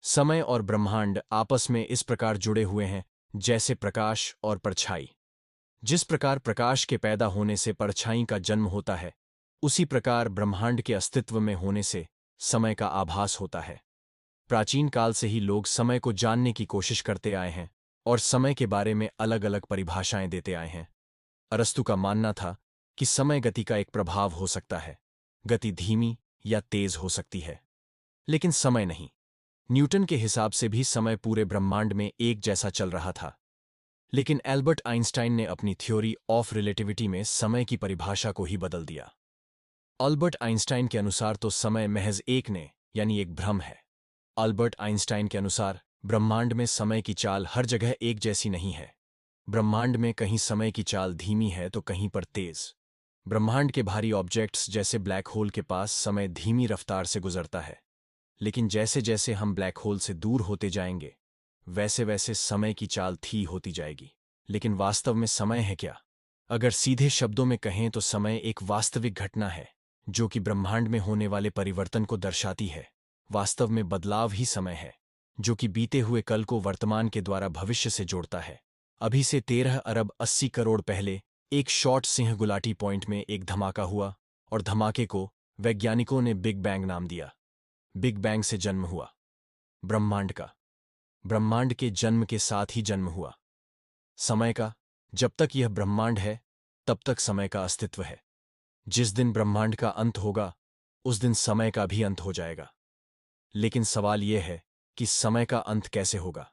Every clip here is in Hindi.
समय और ब्रह्मांड आपस में इस प्रकार जुड़े हुए हैं जैसे प्रकाश और परछाई। जिस प्रकार प्रकाश के पैदा होने से परछाई का जन्म होता है, उसी प्रकार ब्रह्मांड के अस्तित्व में होने से समय का आभास होता है। प्राचीन काल से ही लोग समय को जानने की कोशिश करते आए हैं और समय के बारे में अलग अलग परिभाषाएं देते आए हैं। अरस्तु का मानना था कि समय गति का एक प्रभाव हो सकता है। गति धीमी या तेज हो सकती है, लेकिन समय नहीं। न्यूटन के हिसाब से भी समय पूरे ब्रह्मांड में एक जैसा चल रहा था, लेकिन एल्बर्ट आइंस्टाइन ने अपनी थ्योरी ऑफ रिलेटिविटी में समय की परिभाषा को ही बदल दिया। अल्बर्ट आइंस्टाइन के अनुसार तो समय महज एक ने यानी एक भ्रम है। अल्बर्ट आइंस्टाइन के अनुसार ब्रह्मांड में समय की चाल हर जगह एक जैसी नहीं है। ब्रह्मांड में कहीं समय की चाल धीमी है तो कहीं पर तेज। ब्रह्मांड के भारी ऑब्जेक्ट्स जैसे ब्लैक होल के पास समय धीमी रफ्तार से गुजरता है, लेकिन जैसे जैसे हम ब्लैक होल से दूर होते जाएंगे वैसे वैसे समय की चाल धीमी होती जाएगी। लेकिन वास्तव में समय है क्या? अगर सीधे शब्दों में कहें तो समय एक वास्तविक घटना है जो कि ब्रह्मांड में होने वाले परिवर्तन को दर्शाती है। वास्तव में बदलाव ही समय है, जो कि बीते हुए कल को वर्तमान के द्वारा भविष्य से जोड़ता है। अभी से 13 अरब 80 करोड़ पहले एक शॉर्ट सिंह गुलाटी पॉइंट में एक धमाका हुआ और धमाके को वैज्ञानिकों ने बिग बैंग नाम दिया। बिग बैंग से जन्म हुआ ब्रह्मांड का। ब्रह्मांड के जन्म के साथ ही जन्म हुआ समय का। जब तक यह ब्रह्मांड है तब तक समय का अस्तित्व है। जिस दिन ब्रह्मांड का अंत होगा उस दिन समय का भी अंत हो जाएगा। लेकिन सवाल यह है कि समय का अंत कैसे होगा?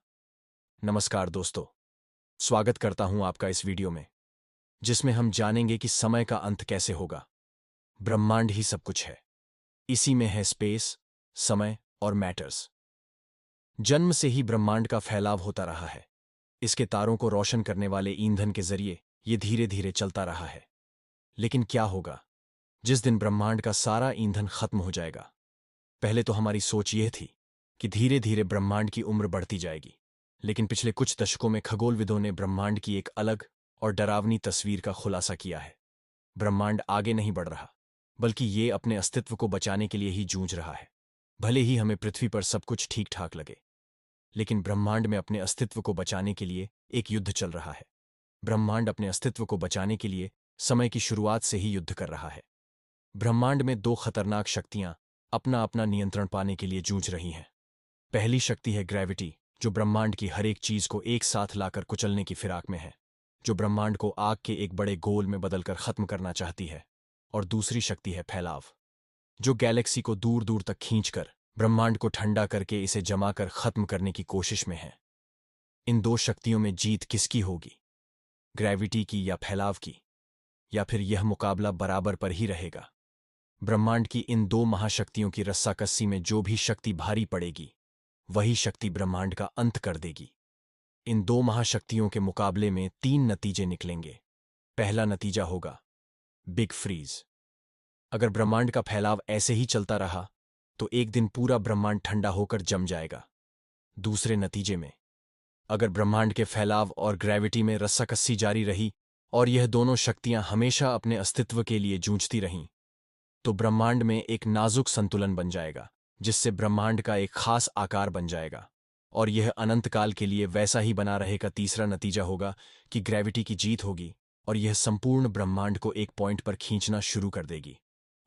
नमस्कार दोस्तों, स्वागत करता हूं आपका इस वीडियो में, जिसमें हम जानेंगे कि समय का अंत कैसे होगा। ब्रह्मांड ही सब कुछ है, इसी में है स्पेस, समय और मैटर्स। जन्म से ही ब्रह्मांड का फैलाव होता रहा है। इसके तारों को रोशन करने वाले ईंधन के जरिए ये धीरे धीरे चलता रहा है। लेकिन क्या होगा जिस दिन ब्रह्मांड का सारा ईंधन खत्म हो जाएगा? पहले तो हमारी सोच यह थी कि धीरे धीरे ब्रह्मांड की उम्र बढ़ती जाएगी, लेकिन पिछले कुछ दशकों में खगोलविदों ने ब्रह्मांड की एक अलग और डरावनी तस्वीर का खुलासा किया है। ब्रह्मांड आगे नहीं बढ़ रहा, बल्कि ये अपने अस्तित्व को बचाने के लिए ही जूझ रहा है। भले ही हमें पृथ्वी पर सब कुछ ठीक ठाक लगे, लेकिन ब्रह्मांड में अपने अस्तित्व को बचाने के लिए एक युद्ध चल रहा है। ब्रह्मांड अपने अस्तित्व को बचाने के लिए समय की शुरुआत से ही युद्ध कर रहा है। ब्रह्मांड में दो खतरनाक शक्तियां अपना अपना नियंत्रण पाने के लिए जूझ रही हैं। पहली शक्ति है ग्रेविटी, जो ब्रह्मांड की हर एक चीज को एक साथ लाकर कुचलने की फिराक में है, जो ब्रह्मांड को आग के एक बड़े गोल में बदलकर खत्म करना चाहती है। और दूसरी शक्ति है फैलाव, जो गैलेक्सी को दूर दूर तक खींचकर ब्रह्मांड को ठंडा करके इसे जमाकर खत्म करने की कोशिश में है। इन दो शक्तियों में जीत किसकी होगी? ग्रेविटी की या फैलाव की? या फिर यह मुकाबला बराबर पर ही रहेगा? ब्रह्मांड की इन दो महाशक्तियों की रस्साकस्सी में जो भी शक्ति भारी पड़ेगी वही शक्ति ब्रह्मांड का अंत कर देगी। इन दो महाशक्तियों के मुकाबले में 3 नतीजे निकलेंगे। पहला नतीजा होगा बिग फ्रीज। अगर ब्रह्मांड का फैलाव ऐसे ही चलता रहा तो एक दिन पूरा ब्रह्मांड ठंडा होकर जम जाएगा। दूसरे नतीजे में, अगर ब्रह्मांड के फैलाव और ग्रेविटी में रस्साकस्सी जारी रही और यह दोनों शक्तियां हमेशा अपने अस्तित्व के लिए जूझती रहीं, तो ब्रह्मांड में एक नाजुक संतुलन बन जाएगा, जिससे ब्रह्मांड का एक खास आकार बन जाएगा और यह अनंत काल के लिए वैसा ही बना रहेगा। तीसरा नतीजा होगा कि ग्रेविटी की जीत होगी और यह संपूर्ण ब्रह्मांड को एक पॉइंट पर खींचना शुरू कर देगी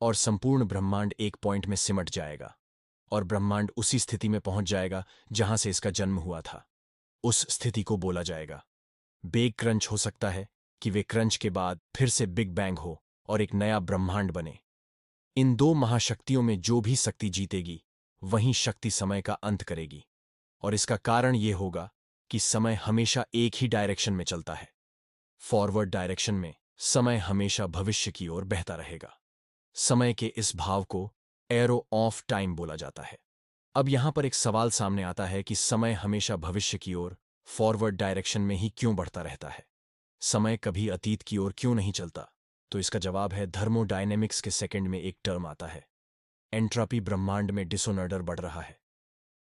और संपूर्ण ब्रह्मांड एक पॉइंट में सिमट जाएगा और ब्रह्मांड उसी स्थिति में पहुंच जाएगा जहां से इसका जन्म हुआ था। उस स्थिति को बोला जाएगा बिग क्रंच। हो सकता है कि वे क्रंच के बाद फिर से बिग बैंग हो और एक नया ब्रह्मांड बने। इन दो महाशक्तियों में जो भी शक्ति जीतेगी वही शक्ति समय का अंत करेगी, और इसका कारण यह होगा कि समय हमेशा एक ही डायरेक्शन में चलता है। फॉरवर्ड डायरेक्शन में समय हमेशा भविष्य की ओर बहता रहेगा। समय के इस भाव को एरो ऑफ टाइम बोला जाता है। अब यहां पर एक सवाल सामने आता है कि समय हमेशा भविष्य की ओर फॉरवर्ड डायरेक्शन में ही क्यों बढ़ता रहता है? समय कभी अतीत की ओर क्यों नहीं चलता? तो इसका जवाब है थर्मोडायनेमिक्स के सेकंड में एक टर्म आता है एंट्रोपी। ब्रह्मांड में डिसऑर्डर बढ़ रहा है।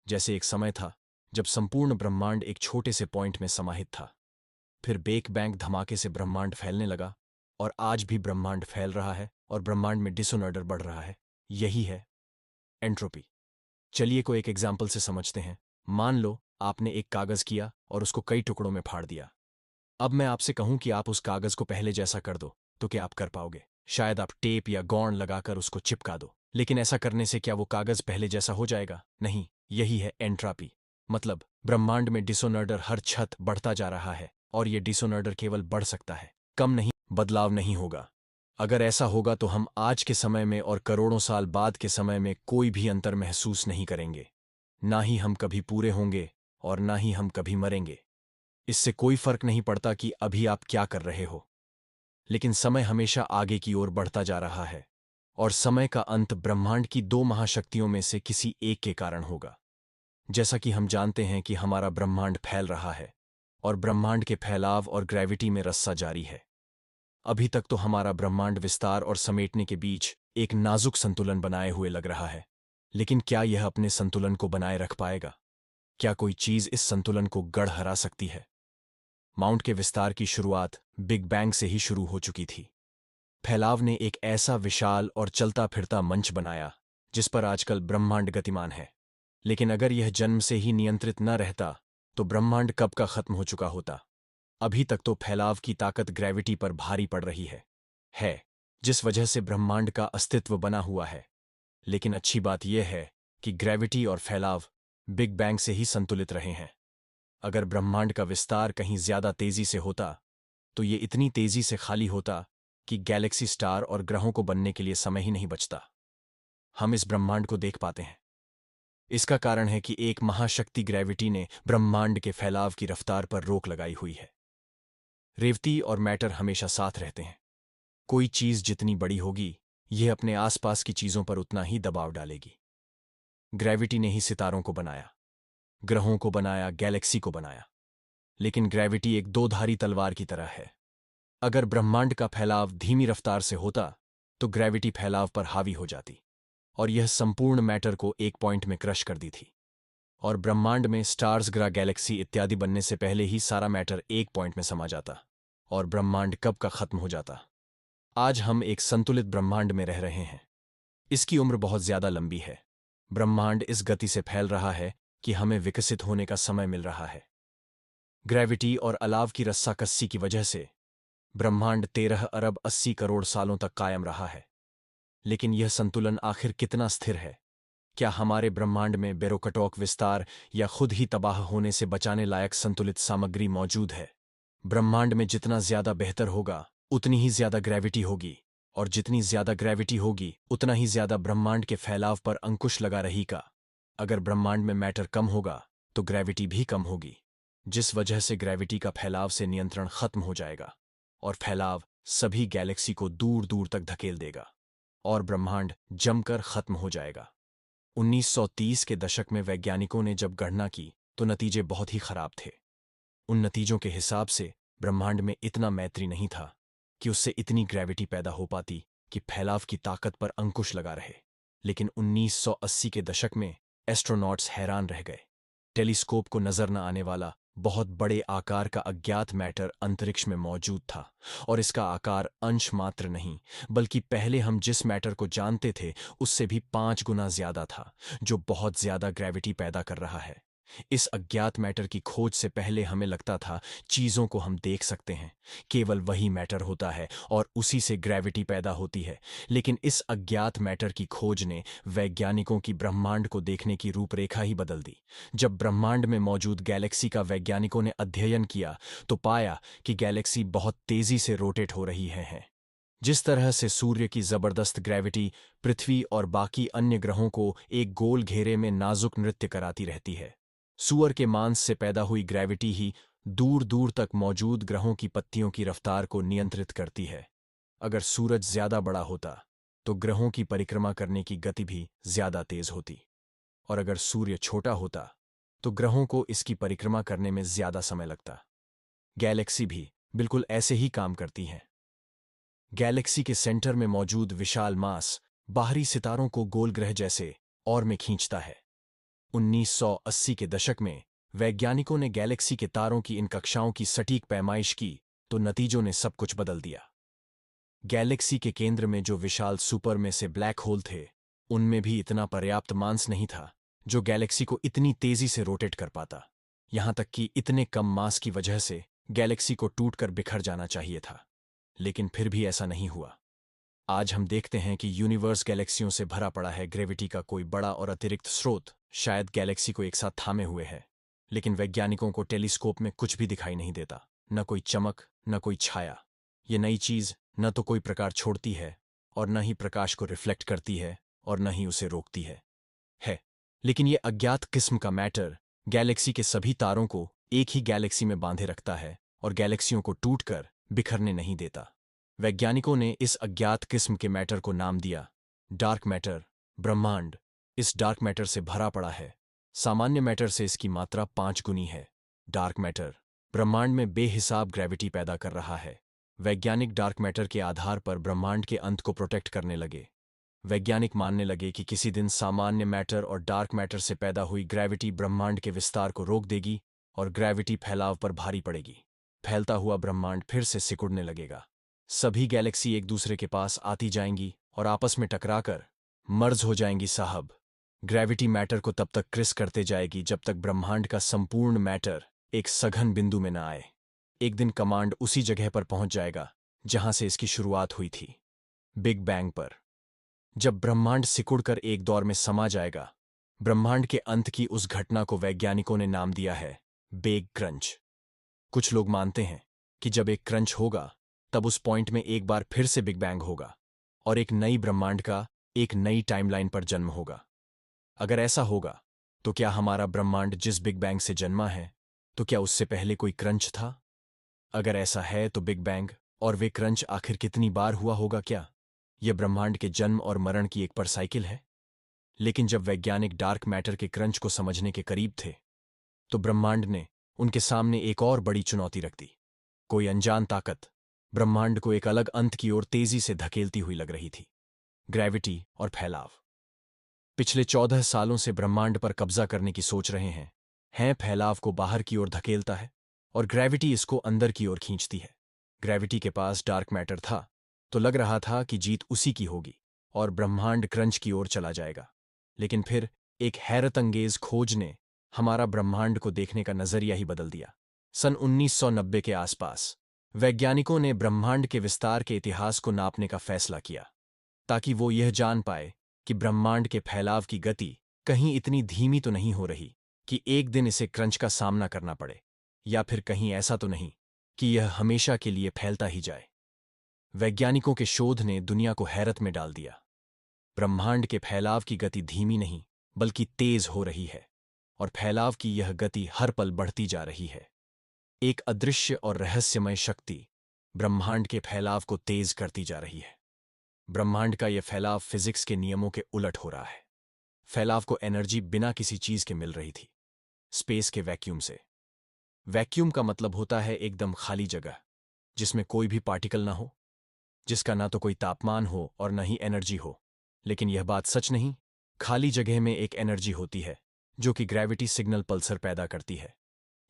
जैसे एक समय था जब संपूर्ण ब्रह्मांड एक छोटे से पॉइंट में समाहित था, फिर बिग बैंग धमाके से ब्रह्मांड फैलने लगा और आज भी ब्रह्मांड फैल रहा है और ब्रह्मांड में डिसऑर्डर बढ़ रहा है। यही है एंट्रोपी। चलिए को एक एग्जाम्पल से समझते हैं। मान लो आपने एक कागज किया और उसको कई टुकड़ों में फाड़ दिया। अब मैं आपसे कहूं कि आप उस कागज को पहले जैसा कर दो, तो क्या आप कर पाओगे? शायद आप टेप या गौंड लगाकर उसको चिपका दो, लेकिन ऐसा करने से क्या वो कागज पहले जैसा हो जाएगा? नहीं। यही है एंट्रापी। मतलब ब्रह्मांड में डिसोनर्डर हर छत बढ़ता जा रहा है, और ये डिसोनर्डर केवल बढ़ सकता है, कम नहीं, बदलाव नहीं होगा। अगर ऐसा होगा तो हम आज के समय में और करोड़ों साल बाद के समय में कोई भी अंतर महसूस नहीं करेंगे। ना ही हम कभी पूरे होंगे और ना ही हम कभी मरेंगे। इससे कोई फर्क नहीं पड़ता कि अभी आप क्या कर रहे हो, लेकिन समय हमेशा आगे की ओर बढ़ता जा रहा है, और समय का अंत ब्रह्मांड की दो महाशक्तियों में से किसी एक के कारण होगा। जैसा कि हम जानते हैं कि हमारा ब्रह्मांड फैल रहा है, और ब्रह्मांड के फैलाव और ग्रेविटी में रस्सा जारी है। अभी तक तो हमारा ब्रह्मांड विस्तार और समेटने के बीच एक नाजुक संतुलन बनाए हुए लग रहा है, लेकिन क्या यह अपने संतुलन को बनाए रख पाएगा? क्या कोई चीज इस संतुलन को गढ़ हरा सकती है? माउंट के विस्तार की शुरुआत बिग बैंग से ही शुरू हो चुकी थी। फैलाव ने एक ऐसा विशाल और चलता फिरता मंच बनाया जिस पर आजकल ब्रह्मांड गतिमान है। लेकिन अगर यह जन्म से ही नियंत्रित न रहता तो ब्रह्मांड कब का खत्म हो चुका होता। अभी तक तो फैलाव की ताकत ग्रेविटी पर भारी पड़ रही है, जिस वजह से ब्रह्मांड का अस्तित्व बना हुआ है। लेकिन अच्छी बात यह है कि ग्रेविटी और फैलाव बिग बैंग से ही संतुलित रहे हैं। अगर ब्रह्मांड का विस्तार कहीं ज्यादा तेजी से होता तो ये इतनी तेजी से खाली होता कि गैलेक्सी, स्टार और ग्रहों को बनने के लिए समय ही नहीं बचता। हम इस ब्रह्मांड को देख पाते हैं। इसका कारण है कि एक महाशक्ति ग्रेविटी ने ब्रह्मांड के फैलाव की रफ्तार पर रोक लगाई हुई है। रेवती और मैटर हमेशा साथ रहते हैं। कोई चीज जितनी बड़ी होगी, यह अपने आसपास की चीजों पर उतना ही दबाव डालेगी। ग्रेविटी ने ही सितारों को बनाया, ग्रहों को बनाया, गैलेक्सी को बनाया। लेकिन ग्रेविटी एक दो-धारी तलवार की तरह है। अगर ब्रह्मांड का फैलाव धीमी रफ्तार से होता तो ग्रेविटी फैलाव पर हावी हो जाती, और यह संपूर्ण मैटर को एक पॉइंट में क्रश कर दी थी। और ब्रह्मांड में स्टार्स, ग्रह, गैलेक्सी इत्यादि बनने से पहले ही सारा मैटर एक पॉइंट में समा जाता, और ब्रह्मांड कब का खत्म हो जाता। आज हम एक संतुलित ब्रह्मांड में रह रहे हैं। इसकी उम्र बहुत ज्यादा लंबी है। ब्रह्मांड इस गति से फैल रहा है कि हमें विकसित होने का समय मिल रहा है। ग्रेविटी और अलाव की रस्साकस्सी की वजह से ब्रह्मांड 13 अरब 80 करोड़ सालों तक कायम रहा है। लेकिन यह संतुलन आखिर कितना स्थिर है? क्या हमारे ब्रह्मांड में बेरोकटोक विस्तार या खुद ही तबाह होने से बचाने लायक संतुलित सामग्री मौजूद है? ब्रह्मांड में जितना ज्यादा बेहतर होगा उतनी ही ज्यादा ग्रेविटी होगी, और जितनी ज्यादा ग्रेविटी होगी उतना ही ज्यादा ब्रह्मांड के फैलाव पर अंकुश लगा रहेगा। अगर ब्रह्मांड में मैटर कम होगा तो ग्रेविटी भी कम होगी, जिस वजह से ग्रेविटी का फैलाव से नियंत्रण खत्म हो जाएगा, और फैलाव सभी गैलेक्सी को दूर दूर तक धकेल देगा, और ब्रह्मांड जमकर खत्म हो जाएगा। 1930 के दशक में वैज्ञानिकों ने जब गणना की तो नतीजे बहुत ही खराब थे। उन नतीजों के हिसाब से ब्रह्मांड में इतना मैत्री नहीं था कि उससे इतनी ग्रेविटी पैदा हो पाती कि फैलाव की ताकत पर अंकुश लगा रहे। लेकिन 1980 के दशक में एस्ट्रोनॉट्स हैरान रह गए। टेलीस्कोप को नजर न आने वाला बहुत बड़े आकार का अज्ञात मैटर अंतरिक्ष में मौजूद था, और इसका आकार अंश मात्र नहीं बल्कि पहले हम जिस मैटर को जानते थे उससे भी 5 गुना ज्यादा था, जो बहुत ज्यादा ग्रेविटी पैदा कर रहा है। इस अज्ञात मैटर की खोज से पहले हमें लगता था चीजों को हम देख सकते हैं, केवल वही मैटर होता है और उसी से ग्रेविटी पैदा होती है। लेकिन इस अज्ञात मैटर की खोज ने वैज्ञानिकों की ब्रह्मांड को देखने की रूपरेखा ही बदल दी। जब ब्रह्मांड में मौजूद गैलेक्सी का वैज्ञानिकों ने अध्ययन किया तो पाया कि गैलेक्सी बहुत तेजी से रोटेट हो रही हैं। जिस तरह से सूर्य की जबरदस्त ग्रेविटी पृथ्वी और बाकी अन्य ग्रहों को एक गोल घेरे में नाजुक नृत्य कराती रहती है, सूअर के मांस से पैदा हुई ग्रेविटी ही दूर दूर तक मौजूद ग्रहों की पत्तियों की रफ्तार को नियंत्रित करती है। अगर सूरज ज्यादा बड़ा होता तो ग्रहों की परिक्रमा करने की गति भी ज्यादा तेज होती, और अगर सूर्य छोटा होता तो ग्रहों को इसकी परिक्रमा करने में ज्यादा समय लगता। गैलेक्सी भी बिल्कुल ऐसे ही काम करती हैं। गैलेक्सी के सेंटर में मौजूद विशाल मास बाहरी सितारों को गोल ग्रह जैसे और में खींचता है। 1980 के दशक में वैज्ञानिकों ने गैलेक्सी के तारों की इन कक्षाओं की सटीक पैमाइश की तो नतीजों ने सब कुछ बदल दिया। गैलेक्सी के केंद्र में जो विशाल सुपर में से ब्लैक होल थे, उनमें भी इतना पर्याप्त मांस नहीं था जो गैलेक्सी को इतनी तेजी से रोटेट कर पाता, यहां तक कि इतने कम मास की वजह से गैलेक्सी को टूटकर बिखर जाना चाहिए था। लेकिन फिर भी ऐसा नहीं हुआ। आज हम देखते हैं कि यूनिवर्स गैलेक्सियों से भरा पड़ा है, ग्रेविटी का कोई बड़ा और अतिरिक्त स्रोत शायद गैलेक्सी को एक साथ थामे हुए है। लेकिन वैज्ञानिकों को टेलीस्कोप में कुछ भी दिखाई नहीं देता, न कोई चमक, न कोई छाया। ये नई चीज न तो कोई प्रकार छोड़ती है और न ही प्रकाश को रिफ्लेक्ट करती है और न ही उसे रोकती है। लेकिन ये अज्ञात किस्म का मैटर गैलेक्सी के सभी तारों को एक ही गैलेक्सी में बांधे रखता है और गैलेक्सियों को टूटकर बिखरने नहीं देता। वैज्ञानिकों ने इस अज्ञात किस्म के मैटर को नाम दिया डार्क मैटर। ब्रह्मांड इस डार्क मैटर से भरा पड़ा है। सामान्य मैटर से इसकी मात्रा 5 गुनी है। डार्क मैटर ब्रह्मांड में बेहिसाब ग्रेविटी पैदा कर रहा है। वैज्ञानिक डार्क मैटर के आधार पर ब्रह्मांड के अंत को प्रोटेक्ट करने लगे। वैज्ञानिक मानने लगे कि किसी दिन सामान्य मैटर और डार्क मैटर से पैदा हुई ग्रेविटी ब्रह्मांड के विस्तार को रोक देगी और ग्रेविटी फैलाव पर भारी पड़ेगी। फैलता हुआ ब्रह्मांड फिर से सिकुड़ने लगेगा। सभी गैलेक्सी एक दूसरे के पास आती जाएंगी और आपस में टकराकर मर्ज हो जाएंगी साहब। ग्रेविटी मैटर को तब तक क्रिस करते जाएगी जब तक ब्रह्मांड का संपूर्ण मैटर एक सघन बिंदु में न आए। एक दिन कमांड उसी जगह पर पहुंच जाएगा जहां से इसकी शुरुआत हुई थी, बिग बैंग पर। जब ब्रह्मांड सिकुड़कर एक दौर में समा जाएगा, ब्रह्मांड के अंत की उस घटना को वैज्ञानिकों ने नाम दिया है बिग क्रंच। कुछ लोग मानते हैं कि जब एक क्रंच होगा तब उस पॉइंट में एक बार फिर से बिग बैंग होगा और एक नई ब्रह्मांड का एक नई टाइमलाइन पर जन्म होगा। अगर ऐसा होगा तो क्या हमारा ब्रह्मांड जिस बिग बैंग से जन्मा है, तो क्या उससे पहले कोई क्रंच था? अगर ऐसा है तो बिग बैंग और वे क्रंच आखिर कितनी बार हुआ होगा? क्या यह ब्रह्मांड के जन्म और मरण की एक पर साइकिल है? लेकिन जब वैज्ञानिक डार्क मैटर के क्रंच को समझने के करीब थे, तो ब्रह्मांड ने उनके सामने एक और बड़ी चुनौती रख दी। कोई अनजान ताकत ब्रह्मांड को एक अलग अंत की ओर तेजी से धकेलती हुई लग रही थी। ग्रेविटी और फैलाव पिछले 14 सालों से ब्रह्मांड पर कब्जा करने की सोच रहे हैं। फैलाव को बाहर की ओर धकेलता है और ग्रेविटी इसको अंदर की ओर खींचती है। ग्रेविटी के पास डार्क मैटर था तो लग रहा था कि जीत उसी की होगी और ब्रह्मांड क्रंच की ओर चला जाएगा। लेकिन फिर एक हैरतअंगेज खोज ने हमारा ब्रह्मांड को देखने का नजरिया ही बदल दिया। सन 1990 के आसपास वैज्ञानिकों ने ब्रह्मांड के विस्तार के इतिहास को नापने का फैसला किया ताकि वो यह जान पाए कि ब्रह्मांड के फैलाव की गति कहीं इतनी धीमी तो नहीं हो रही कि एक दिन इसे क्रंच का सामना करना पड़े, या फिर कहीं ऐसा तो नहीं कि यह हमेशा के लिए फैलता ही जाए। वैज्ञानिकों के शोध ने दुनिया को हैरत में डाल दिया। ब्रह्मांड के फैलाव की गति धीमी नहीं बल्कि तेज हो रही है और फैलाव की यह गति हर पल बढ़ती जा रही है। एक अदृश्य और रहस्यमय शक्ति ब्रह्मांड के फैलाव को तेज करती जा रही है। ब्रह्मांड का यह फैलाव फिजिक्स के नियमों के उलट हो रहा है। फैलाव को एनर्जी बिना किसी चीज के मिल रही थी, स्पेस के वैक्यूम से। वैक्यूम का मतलब होता है एकदम खाली जगह जिसमें कोई भी पार्टिकल ना हो, जिसका ना तो कोई तापमान हो और न ही एनर्जी हो। लेकिन यह बात सच नहीं। खाली जगह में एक एनर्जी होती है जो कि ग्रेविटी सिग्नल पल्सर पैदा करती है।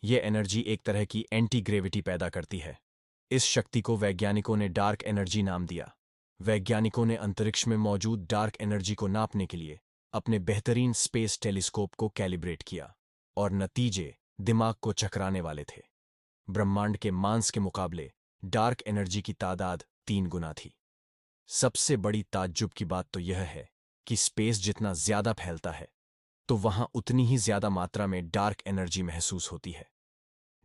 यह एनर्जी एक तरह की एंटी ग्रेविटी पैदा करती है। इस शक्ति को वैज्ञानिकों ने डार्क एनर्जी नाम दिया। वैज्ञानिकों ने अंतरिक्ष में मौजूद डार्क एनर्जी को नापने के लिए अपने बेहतरीन स्पेस टेलीस्कोप को कैलिब्रेट किया और नतीजे दिमाग को चकराने वाले थे। ब्रह्मांड के मांस के मुकाबले डार्क एनर्जी की तादाद 3 गुना थी। सबसे बड़ी ताज्जुब की बात तो यह है कि स्पेस जितना ज्यादा फैलता है तो वहां उतनी ही ज्यादा मात्रा में डार्क एनर्जी महसूस होती है।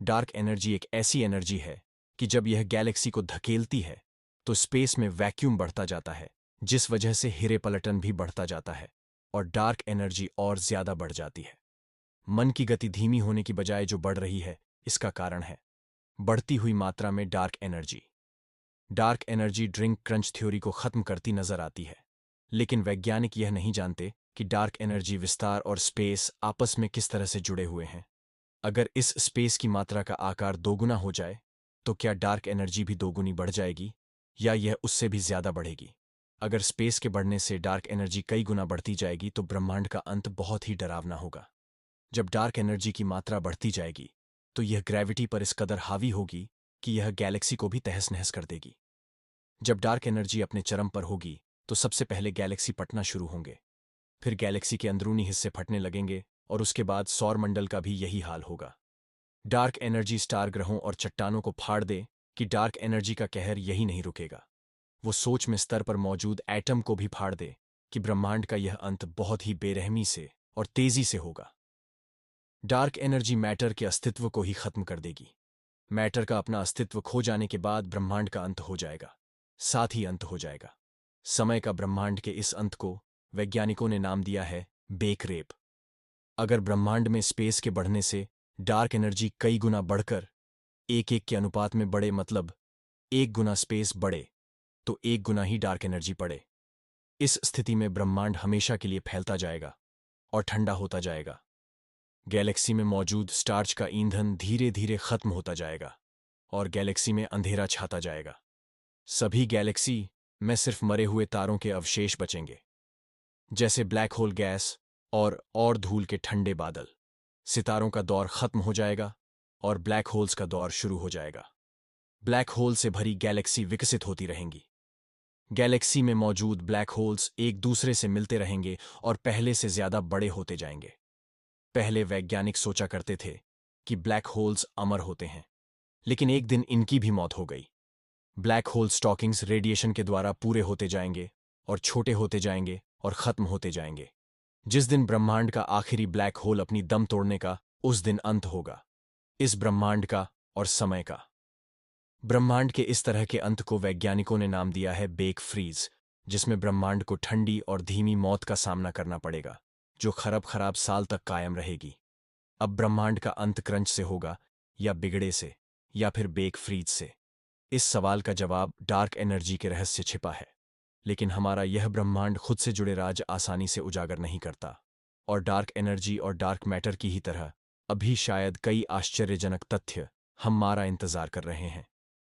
डार्क एनर्जी एक ऐसी एनर्जी है कि जब यह गैलेक्सी को धकेलती है तो स्पेस में वैक्यूम बढ़ता जाता है, जिस वजह से हिरे पलटन भी बढ़ता जाता है और डार्क एनर्जी और ज्यादा बढ़ जाती है। मन की गति धीमी होने की बजाय जो बढ़ रही है, इसका कारण है बढ़ती हुई मात्रा में dark energy. Dark energy drink crunch theory को खत्म करती नजर आती है, लेकिन वैज्ञानिक यह नहीं जानते कि डार्क एनर्जी विस्तार और स्पेस आपस में किस तरह से जुड़े हुए हैं। अगर इस स्पेस की मात्रा का आकार दोगुना हो जाए तो क्या डार्क एनर्जी भी दोगुनी बढ़ जाएगी या यह उससे भी ज्यादा बढ़ेगी? अगर स्पेस के बढ़ने से डार्क एनर्जी कई गुना बढ़ती जाएगी तो ब्रह्मांड का अंत बहुत ही डरावना होगा। जब डार्क एनर्जी की मात्रा बढ़ती जाएगी तो यह ग्रेविटी पर इस कदर हावी होगी कि यह गैलेक्सी को भी तहस नहस कर देगी। जब डार्क एनर्जी अपने चरम पर होगी तो सबसे पहले गैलेक्सी फटना शुरू होंगे। फिर गैलेक्सी के अंदरूनी हिस्से फटने लगेंगे और उसके बाद सौरमंडल का भी यही हाल होगा। डार्क एनर्जी स्टार ग्रहों और चट्टानों को फाड़ दे कि डार्क एनर्जी का कहर यही नहीं रुकेगा। वो सोच में स्तर पर मौजूद एटम को भी फाड़ दे कि ब्रह्मांड का यह अंत बहुत ही बेरहमी से और तेजी से होगा। डार्क एनर्जी मैटर के अस्तित्व को ही खत्म कर देगी। मैटर का अपना अस्तित्व खो जाने के बाद ब्रह्मांड का अंत हो जाएगा, साथ ही अंत हो जाएगा समय का। ब्रह्मांड के इस अंत को वैज्ञानिकों ने नाम दिया है बेक रेप। अगर ब्रह्मांड में स्पेस के बढ़ने से डार्क एनर्जी कई गुना बढ़कर एक एक के अनुपात में बढ़े, मतलब 1 गुना स्पेस बढ़े तो 1 गुना ही डार्क एनर्जी बढ़े, इस स्थिति में ब्रह्मांड हमेशा के लिए फैलता जाएगा और ठंडा होता जाएगा। गैलेक्सी में मौजूद स्टार्च का ईंधन धीरे धीरे खत्म होता जाएगा और गैलेक्सी में अंधेरा छाता जाएगा। सभी गैलेक्सी में सिर्फ मरे हुए तारों के अवशेष बचेंगे, जैसे ब्लैक होल गैस और धूल के ठंडे बादल। सितारों का दौर खत्म हो जाएगा और ब्लैक होल्स का दौर शुरू हो जाएगा। ब्लैक होल से भरी गैलेक्सी विकसित होती रहेंगी। गैलेक्सी में मौजूद ब्लैक होल्स एक दूसरे से मिलते रहेंगे और पहले से ज्यादा बड़े होते जाएंगे। पहले वैज्ञानिक सोचा करते थे कि ब्लैक होल्स अमर होते हैं, लेकिन एक दिन इनकी भी मौत हो गई। ब्लैक होल स्टॉकिंग्स रेडिएशन के द्वारा पूरे होते जाएंगे और छोटे होते जाएंगे और खत्म होते जाएंगे। जिस दिन ब्रह्मांड का आखिरी ब्लैक होल अपनी दम तोड़ने का, उस दिन अंत होगा इस ब्रह्मांड का और समय का। ब्रह्मांड के इस तरह के अंत को वैज्ञानिकों ने नाम दिया है बेक फ्रीज, जिसमें ब्रह्मांड को ठंडी और धीमी मौत का सामना करना पड़ेगा, जो खरब खराब साल तक कायम रहेगी। अब ब्रह्मांड का अंत क्रंच से होगा, या बिगड़े से, या फिर बेक फ्रीज से? इस सवाल का जवाब डार्क एनर्जी के रहस्य छिपा है। लेकिन हमारा यह ब्रह्मांड खुद से जुड़े राज आसानी से उजागर नहीं करता, और डार्क एनर्जी और डार्क मैटर की ही तरह अभी शायद कई आश्चर्यजनक तथ्य हमारा इंतजार कर रहे हैं।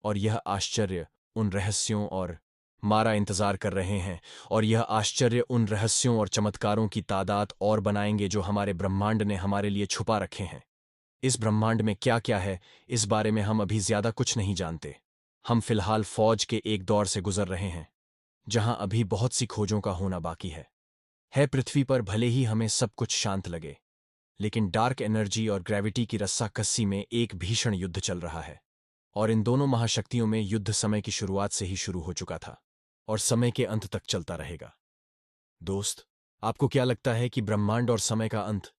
और यह आश्चर्य उन रहस्यों और मारा इंतजार कर रहे हैं और यह आश्चर्य उन रहस्यों और चमत्कारों की तादाद और बनाएंगे जो हमारे ब्रह्मांड ने हमारे लिए छुपा रखे हैं। इस ब्रह्मांड में क्या क्या है, इस बारे में हम अभी ज्यादा कुछ नहीं जानते। हम फिलहाल फौज के एक दौर से गुजर रहे हैं जहां अभी बहुत सी खोजों का होना बाकी है। पृथ्वी पर भले ही हमें सब कुछ शांत लगे, लेकिन डार्क एनर्जी और ग्रेविटी की रस्साकस्सी में एक भीषण युद्ध चल रहा है। और इन दोनों महाशक्तियों में युद्ध समय की शुरुआत से ही शुरू हो चुका था और समय के अंत तक चलता रहेगा। दोस्त, आपको क्या लगता है कि ब्रह्मांड और समय का अंत